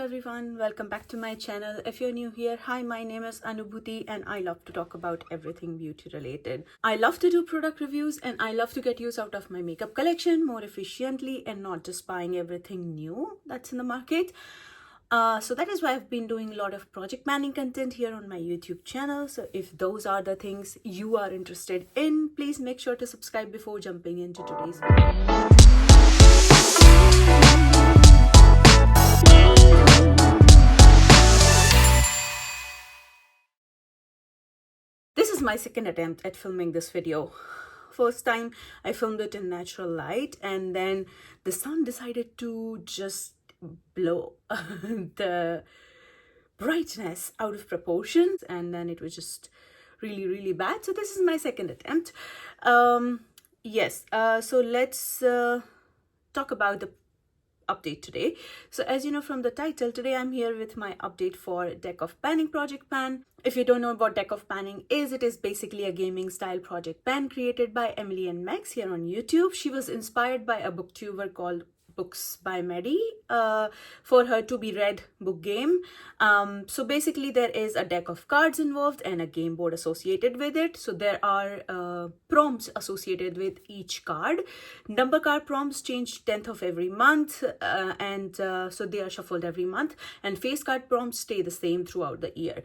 everyone, welcome back to my channel. If you're new here, hi, my name is Anubhuti and I love to talk about everything beauty related. I love to do product reviews and I love to get use out of my makeup collection more efficiently and not just buying everything new that's in the market. So that is why I've been doing a lot of project planning content here on my YouTube channel. So if those are the things you are interested in, please make sure to subscribe before jumping into today's video. This is my second attempt at filming this video. First time I filmed it in natural light and then the sun decided to just blow the brightness out of proportion and then it was just really bad. So this is my second attempt. So let's talk about the update today. So as you know from the title, today I'm here with my update for Deck of Panning Project Pan. If you don't know what Deck of Panning is, it is basically a gaming style project pan created by Emily and Max here on YouTube. She was inspired by a booktuber called Books by Maddie for her to be read book game. So basically there is a deck of cards involved and a game board associated with it. So there are prompts associated with each card. Number card prompts change 10th of every month so they are shuffled every month, and face card prompts stay the same throughout the year.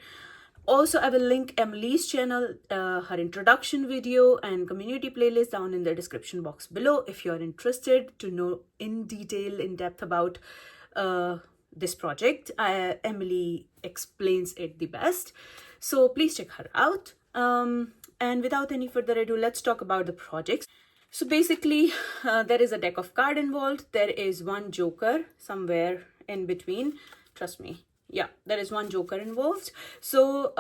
Also, I will link Emily's channel, her introduction video and community playlist down in the description box below if you are interested to know in depth about this project. Emily explains it the best, so please check her out. And without any further ado, let's talk about the projects. So basically, there is a deck of cards involved. There is one joker somewhere in between. Trust me. Yeah, there is one joker involved. So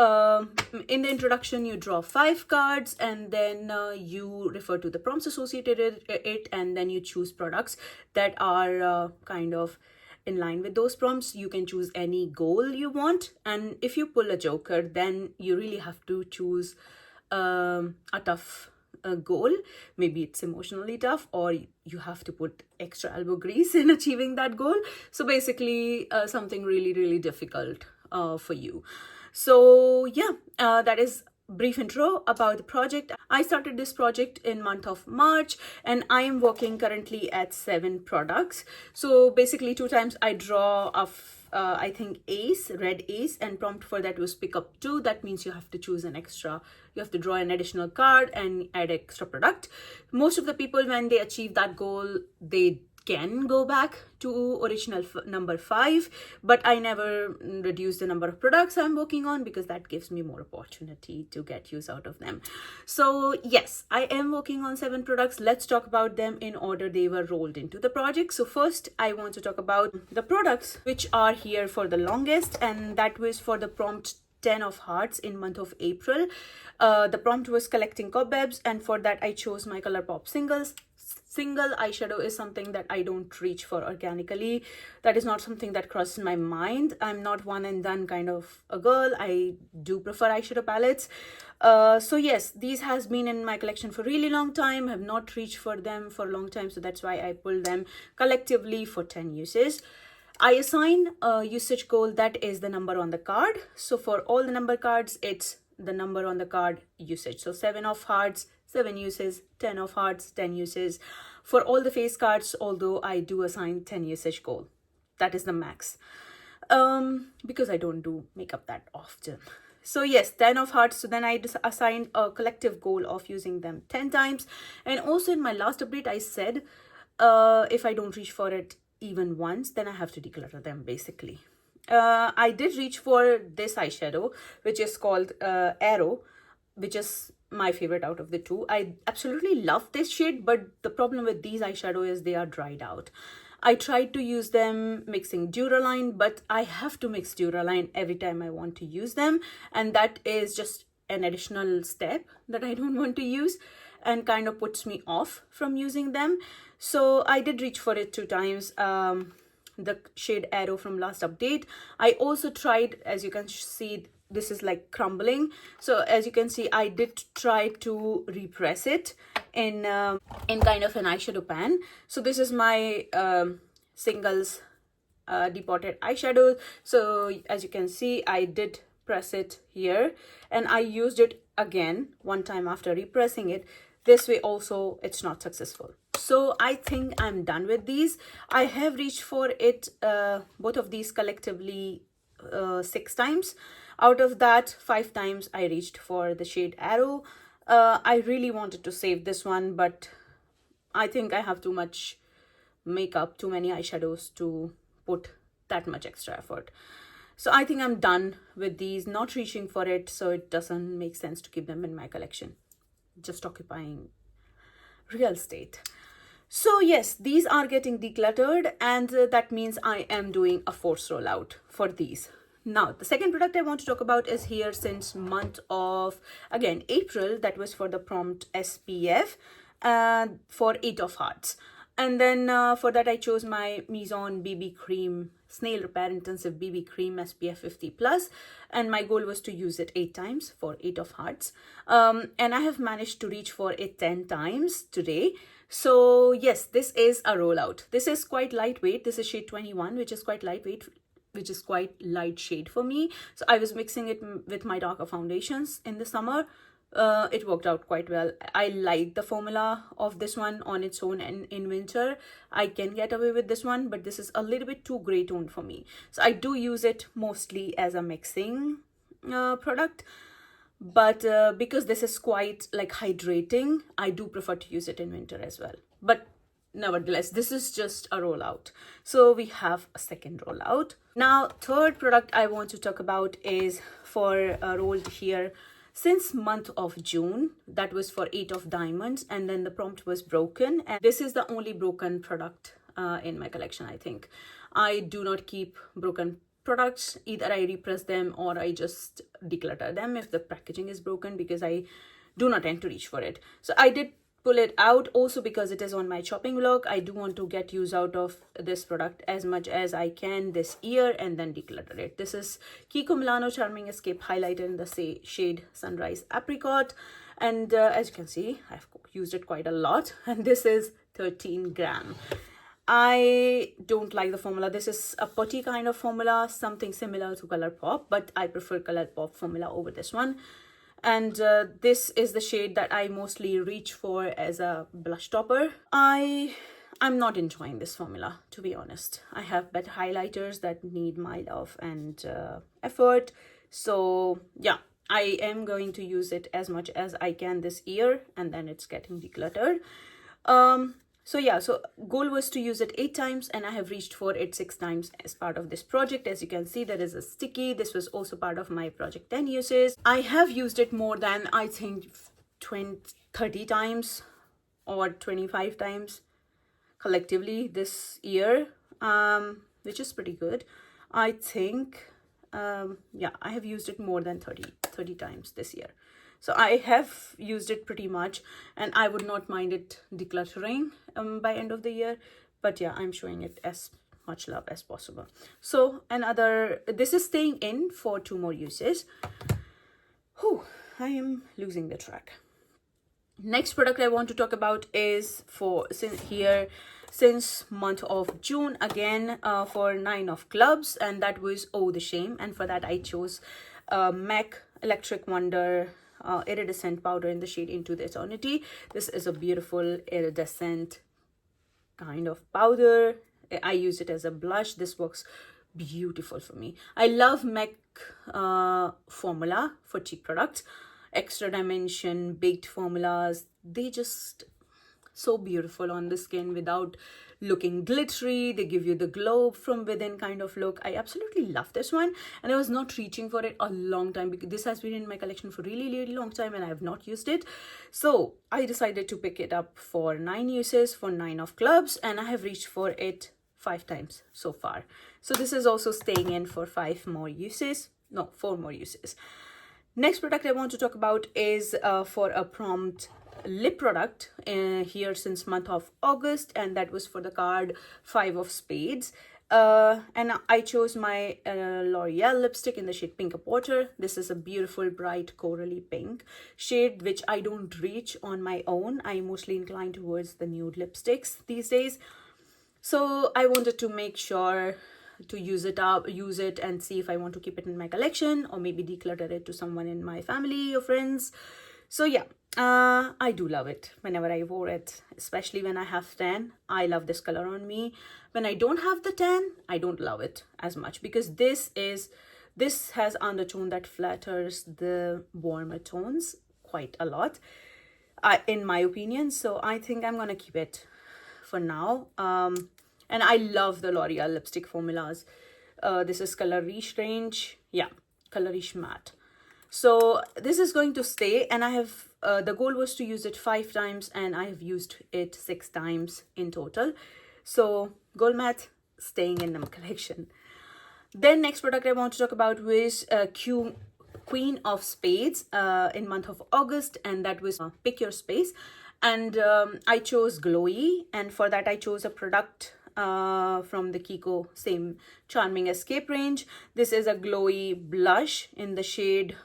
in the introduction, you draw 5 cards and then you refer to the prompts associated with it, and then you choose products that are kind of in line with those prompts. You can choose any goal you want, and if you pull a joker, then you really have to choose a tough goal. Maybe it's emotionally tough, or you have to put extra elbow grease in achieving that goal. So basically something really difficult for you. So yeah, that is brief intro about the project. I started this project in month of March and I am working currently at 7 products. So basically 2 times I draw I think red ace, and prompt for that was pick up 2. That means you have to choose an extra, you have to draw an additional card and add extra product. Most of the people, when they achieve that goal, they can go back to original number 5, but I never reduce the number of products I'm working on because that gives me more opportunity to get use out of them. So yes, I am working on 7 products. Let's talk about them in order they were rolled into the project. So first I want to talk about the products which are here for the longest, and that was for the prompt 10 of hearts in month of April. The prompt was collecting cobwebs, and for that I chose my ColourPop singles. Single eyeshadow is something that I don't reach for organically. That is not something that crosses my mind. I'm not one and done kind of a girl. I do prefer eyeshadow palettes. So yes, these has been in my collection for a really long time. I have not reached for them for a long time, so that's why I pulled them collectively for 10 uses. I assign a usage goal that is the number on the card. So for all the number cards, it's the number on the card usage. So 7 of hearts, 7 uses, 10 of hearts, 10 uses. For all the face cards, although I do assign 10 usage goal. That is the max. Because I don't do makeup that often. So yes, 10 of hearts. So then I just assigned a collective goal of using them 10 times. And also in my last update, I said if I don't reach for it even once, then I have to declutter them basically. I did reach for this eyeshadow, which is called Arrow, which is my favorite out of the 2. I absolutely love this shade, but the problem with these eyeshadow is they are dried out. I tried to use them mixing Duraline, but I have to mix Duraline every time I want to use them, and that is just an additional step that I don't want to use and kind of puts me off from using them. So I did reach for it 2 times. The shade Arrow from last update. I also tried, as you can see, this is like crumbling. So as you can see, I did try to repress it in kind of an eyeshadow pan. So this is my singles depotted eyeshadow. So as you can see, I did press it here and I used it again one time after repressing it. This way also it's not successful. So I think I'm done with these. I have reached for it, both of these collectively 6 times. Out of that, 5 times I reached for the shade Arrow. I really wanted to save this one, but I think I have too much makeup, too many eyeshadows to put that much extra effort. So I think I'm done with these, not reaching for it, so it doesn't make sense to keep them in my collection. Just occupying real estate. So yes, these are getting decluttered, and that means I am doing a force rollout for these. Now, the second product I want to talk about is here since month of, again, April. That was for the prompt SPF for 8 of Hearts. And then for that, I chose my Maison BB Cream Snail Repair Intensive BB Cream SPF 50 Plus. And my goal was to use it 8 times for 8 of Hearts. And I have managed to reach for it 10 times today. So yes, this is a rollout. This is quite lightweight. This is shade 21, which is quite lightweight, which is quite light shade for me. So I was mixing it with my darker foundations in the summer. It worked out quite well. I like the formula of this one on its own, and in winter I can get away with this one, but this is a little bit too gray toned for me. So I do use it mostly as a mixing product, but because this is quite like hydrating, I do prefer to use it in winter as well. But nevertheless, this is just a rollout. So we have a second rollout. Now, third product I want to talk about is for rolled here since month of June. That was for 8 of Diamonds, and then the prompt was broken, and this is the only broken product in my collection. I think I do not keep broken products. Either I repress them or I just declutter them if the packaging is broken, because I do not tend to reach for it. So I did pull it out also because it is on my shopping vlog. I do want to get use out of this product as much as I can this year and then declutter it. This is Kiko Milano Charming Escape highlighter in the shade Sunrise Apricot, and as you can see, I've used it quite a lot, and this is 13 gram. I don't like the formula. This is a putty kind of formula, something similar to ColourPop, but I prefer ColourPop formula over this one. And this is the shade that I mostly reach for as a blush topper. I'm not enjoying this formula, to be honest. I have better highlighters that need my love and effort. So yeah, I am going to use it as much as I can this year, and then it's getting decluttered. So yeah, so goal was to use it 8 times, and I have reached for it 6 times as part of this project. As you can see, there is a sticky. This was also part of my project 10 uses. I have used it more than, I think, 30 times or 25 times collectively this year, which is pretty good. I think, yeah, I have used it more than 30 times this year. So I have used it pretty much, and I would not mind it decluttering by end of the year. But yeah, I'm showing it as much love as possible. So this is staying in for 2 more uses. Whew, I am losing the track. Next product I want to talk about is since month of June, again for 9 of Clubs, and that was Oh the Shame. And for that I chose MAC Electric Wonder iridescent powder in the shade Into the Eternity. This is a beautiful iridescent kind of powder. I use it as a blush. This works beautiful for me. I love MAC formula for cheap products. Extra dimension baked formulas, they just so beautiful on the skin without looking glittery. They give you the glow from within kind of look. I absolutely love this one, and I was not reaching for it a long time because this has been in my collection for really long time and I have not used it. So I decided to pick it up for 9 uses for 9 of Clubs, and I have reached for it 5 times so far. So this is also staying in for 4 more uses. Next product I want to talk about is for a prompt lip product here since month of August, and that was for the card 5 of Spades. And I chose my L'Oreal lipstick in the shade Pink of Water. This is a beautiful bright corally pink shade which I don't reach on my own. I mostly incline towards the nude lipsticks these days. So I wanted to make sure to use it and see if I want to keep it in my collection or maybe declutter it to someone in my family or friends. So yeah, I do love it whenever I wore it, especially when I have tan. I love this color on me. When I don't have the tan, I don't love it as much, because this has undertone that flatters the warmer tones quite a lot, in my opinion. So I think I'm gonna keep it for now. And I love the L'Oreal lipstick formulas. This is Color Riche range. Yeah, Color Riche Matte. So this is going to stay, and I have the goal was to use it 5 times, and I have used it 6 times in total. So Gold Matte staying in the collection. Then next product I want to talk about was Queen of Spades in month of August, and that was Pick Your Space. And I chose Glowy, and for that I chose a product from the Kiko same Charming Escape range. This is a glowy blush in the shade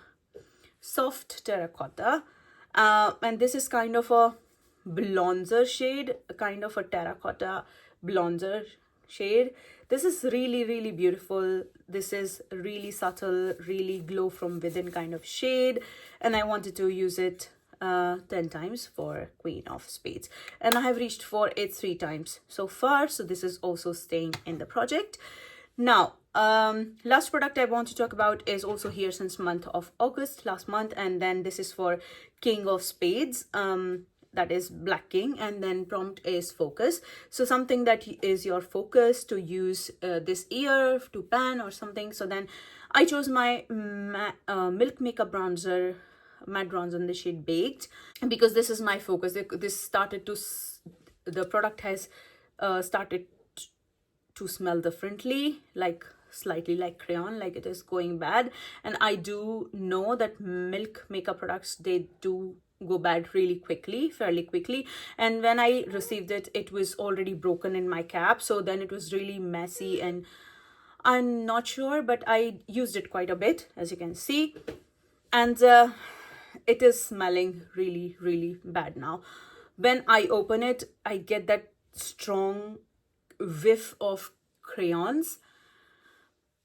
Soft Terracotta, and this is kind of a bronzer shade, kind of a terracotta bronzer shade. This is really beautiful. This is really subtle, really glow from within kind of shade, and I wanted to use it 10 times for Queen of Spades, and I have reached for it 3 times so far. So this is also staying in the project. Now last product I want to talk about is also here since month of August, last month, and then this is for King of Spades, that is Black King, and then prompt is focus. So something that is your focus to use this year to pan or something. So then I chose my Milk Makeup bronzer, matte bronzer in the shade Baked, because this is my focus. The product has started to smell differently, like slightly like crayon, like it is going bad. And I do know that Milk makeup products, they do go bad really quickly, fairly quickly. And when I received it, it was already broken in my cap, so then it was really messy, and I'm not sure, but I used it quite a bit, as you can see, and it is smelling really bad now. When I open it, I get that strong whiff of crayons.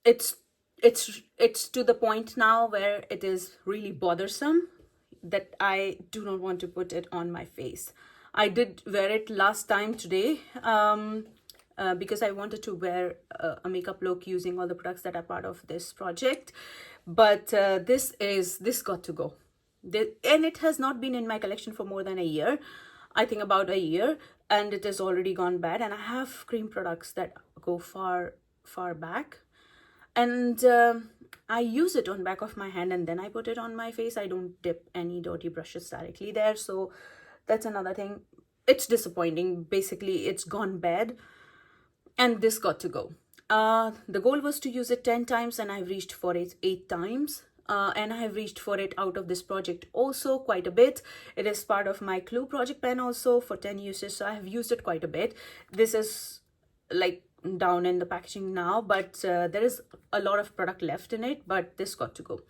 It's to the point now where it is really bothersome, that I do not want to put it on my face. I did wear it last time today because I wanted to wear a makeup look using all the products that are part of this project, but this got to go. And it has not been in my collection for more than a year, I think about a year, and it has already gone bad. And I have cream products that go far back, and I use it on back of my hand and then I put it on my face. I don't dip any dirty brushes directly there, so that's another thing. It's disappointing. Basically, it's gone bad, and this got to go. The goal was to use it 10 times, and I've reached for it 8 times. And I have reached for it out of this project also quite a bit. It is part of my Clue project pen also for 10 uses, so I have used it quite a bit. This is like down in the packaging now, but there is a lot of product left in it, but this got to go.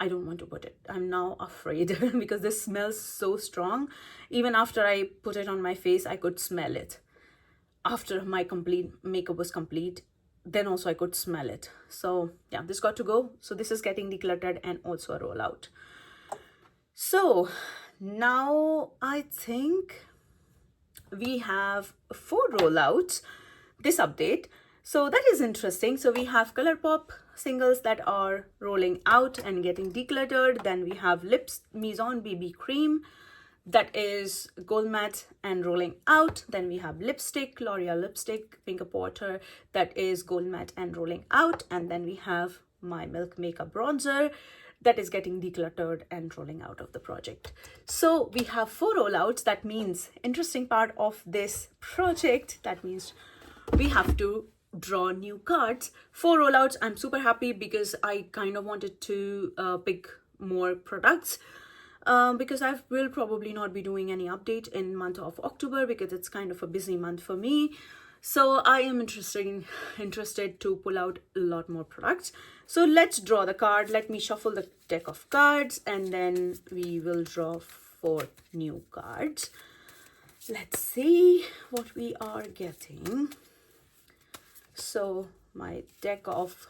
I don't want to put it. I'm now afraid because this smells so strong. Even after I put it on my face, I could smell it. After my complete makeup was complete, then also I could smell it. So yeah, this got to go. So this is getting decluttered and also a rollout. So now I think we have 4 rollouts this update, so that is interesting. So we have ColourPop singles that are rolling out and getting decluttered. Then we have Lips Maison BB Cream that is Gold Matte and rolling out. Then we have lipstick, L'Oreal lipstick, Pink Up Water, that is Gold Matte and rolling out. And then we have my Milk Makeup bronzer that is getting decluttered and rolling out of the project. So we have 4 rollouts. That means, interesting part of this project, that means we have to draw new cards. 4 rollouts. I'm super happy because I kind of wanted to pick more products. Because I will probably not be doing any update in month of October because it's kind of a busy month for me. So I am interested to pull out a lot more products. So let's draw the card. Let me shuffle the deck of cards and then we will draw 4 new cards. Let's see what we are getting. So my deck of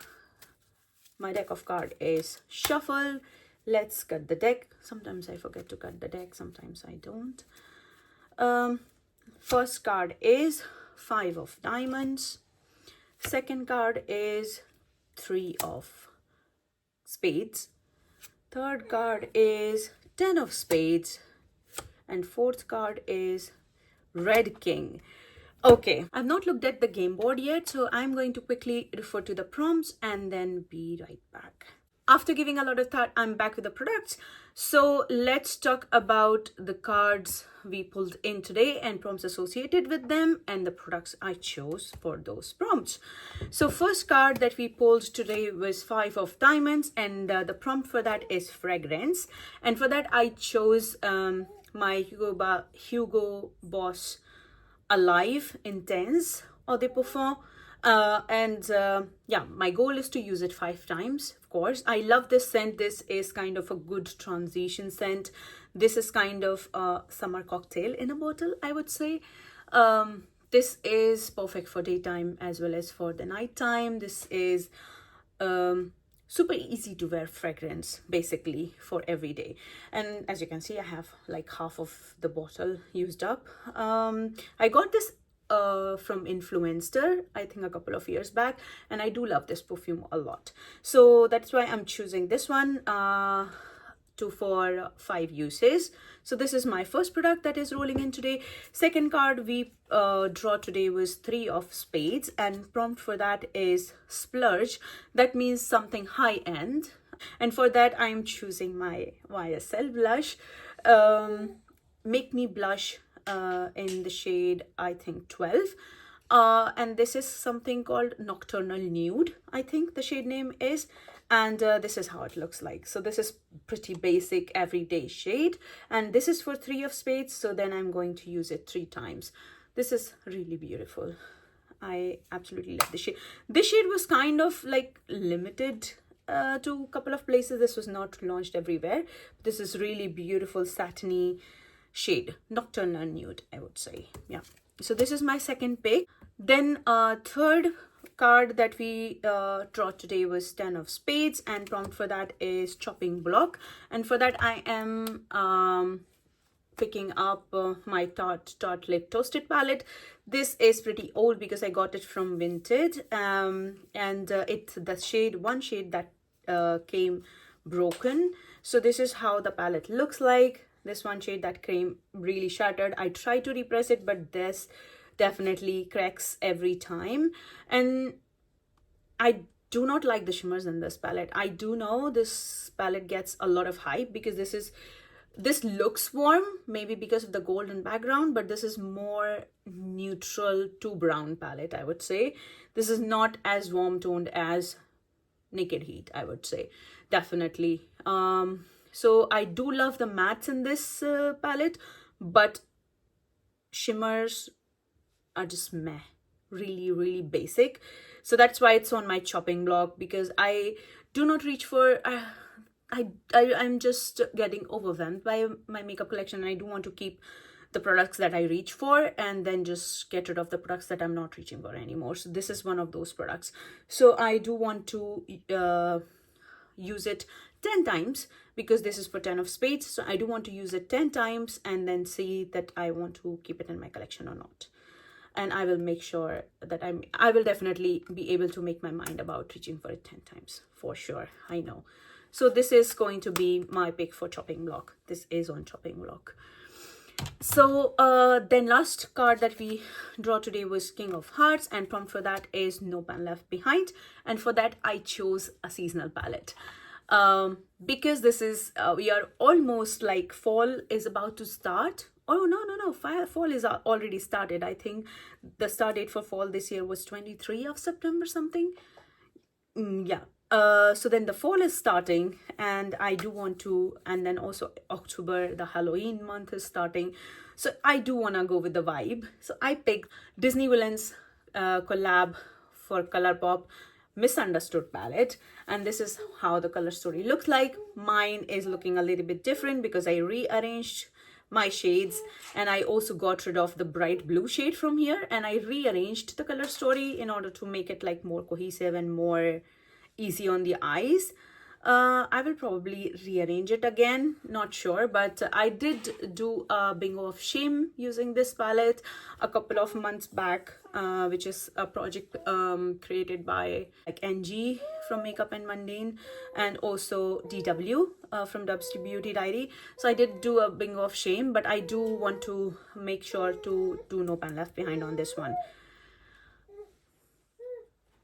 card is shuffle. Let's cut the deck. Sometimes I forget to cut the deck, sometimes I don't. First card is 5 of diamonds. Second card is 3 of spades. Third card is 10 of spades. And fourth card is red king. Okay, I've not looked at the game board yet, so I'm going to quickly refer to the prompts and then be right back. After giving a lot of thought, I'm back with the products. So let's talk about the cards we pulled in today and prompts associated with them and the products I chose for those prompts. So first card that we pulled today was 5 of diamonds, and the prompt for that is fragrance. And for that I chose my Hugo Boss Alive Intense Eau de Parfum. Yeah, my goal is to use it 5 times. Of course, I love this scent. This is kind of a good transition scent. This is kind of a summer cocktail in a bottle, I would say. This is perfect for daytime as well as for the nighttime. This is super easy to wear fragrance, basically, for every day. And as you can see, I have like half of the bottle used up. I got this from Influencer, I think a couple of years back, and I do love this perfume a lot. So that's why I'm choosing this one for 5 uses. So this is my first product that is rolling in today. Second card we draw today was 3 of spades, and prompt for that is splurge. That means something high end, and for that I'm choosing my YSL blush, Make Me Blush, in the shade I think 12, and this is something called Nocturnal Nude, I think the shade name is. And this is how it looks like. So this is pretty basic everyday shade, and this is for 3 of spades, so then I'm going to use it 3 times. This is really beautiful. I absolutely love this shade. This shade was kind of like limited to a couple of places. This was not launched everywhere. This is really beautiful satiny shade, Nocturnal Nude, I would say. Yeah, so this is my second pick. Then third card that we draw today was 10 of spades, and prompt for that is chopping block. And for that I am picking up my Tartelette Toasted palette. This is pretty old because I got it from Vinted, and it's the one shade that came broken. So this is how the palette looks like. This one shade that came really shattered. I tried to repress it, but this definitely cracks every time. And I do not like the shimmers in this palette. I do know this palette gets a lot of hype because this looks warm, maybe because of the golden background, but this is more neutral to brown palette, I would say. This is not as warm toned as Naked Heat, I would say, definitely. So I do love the mattes in this palette, but shimmers are just meh, really basic. So that's why it's on my chopping block, because I do not reach for I'm just getting overwhelmed by my makeup collection, and I do want to keep the products that I reach for and then just get rid of the products that I'm not reaching for anymore. So this is one of those products. So I do want to use it 10 times because this is for 10 of spades. So I do want to use it 10 times and then see that I want to keep it in my collection or not. And I will make sure that I will definitely be able to make my mind about reaching for it 10 times for sure. I know. So this is going to be my pick for chopping block. This is on chopping block. So then last card that we draw today was King of Hearts, and prompt for that is No Pan Left Behind. And for that I chose a seasonal palette. Because this is we are almost like fall is about to start. Oh no, fall is already started. I think the start date for fall this year was 23 of September something. Yeah. So then the fall is starting, and I do want to, and then also October, the Halloween month is starting. So I do want to go with the vibe. So I picked Disney Villains collab for Colourpop Misunderstood palette, and this is how the color story looks like. Mine is looking a little bit different because I rearranged my shades, and I also got rid of the bright blue shade from here, and I rearranged the color story in order to make it like more cohesive and more easy on the eyes. I will probably rearrange it again, not sure, but I did do a bingo of shame using this palette a couple of months back, which is a project created by like NG from Makeup and Mundane, and also DW from Dubs Beauty Diary. So I did do a bingo of shame, but I do want to make sure to do no pan left behind on this one.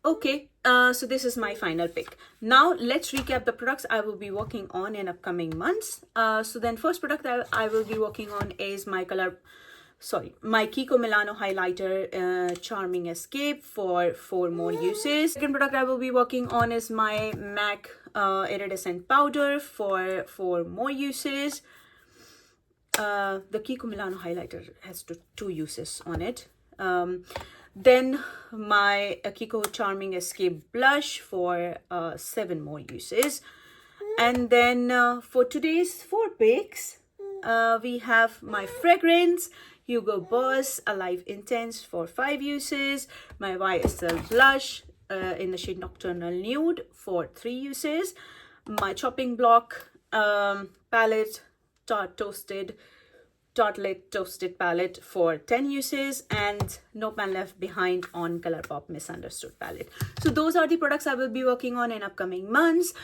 Okay, so this is my final pick. Now let's recap the products I will be working on in upcoming months. So then first product I will be working on is my Kiko Milano highlighter, Charming Escape for 4 more uses. Second product I will be working on is my MAC iridescent powder for 4 more uses. The Kiko Milano highlighter has 2 uses on it. Then my Kiko Charming Escape blush for 7 more uses. And then for today's 4 picks, we have my fragrance, Hugo Boss Alive Intense for 5 uses, my YSL blush in the shade Nocturnal Nude for 3 uses, my chopping block palette, Tartlet Toasted palette for 10 uses, and No Pan Left Behind on Colourpop Misunderstood palette. So those are the products I will be working on in upcoming months,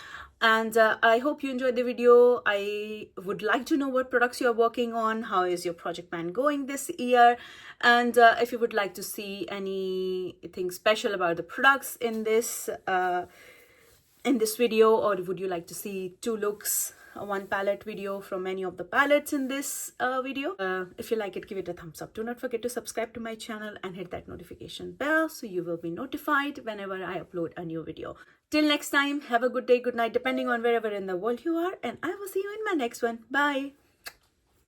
and I hope you enjoyed the video. I would like to know what products you're working on, how is your project plan going this year, and if you would like to see anything special about the products in this video, or would you like to see 2 looks, one palette video from any of the palettes in this video. If you like it, give it a thumbs up. Do not forget to subscribe to my channel and hit that notification bell so you will be notified whenever I upload a new video. Till next time, have a good day, good night, depending on wherever in the world you are, and I will see you in my next one. Bye.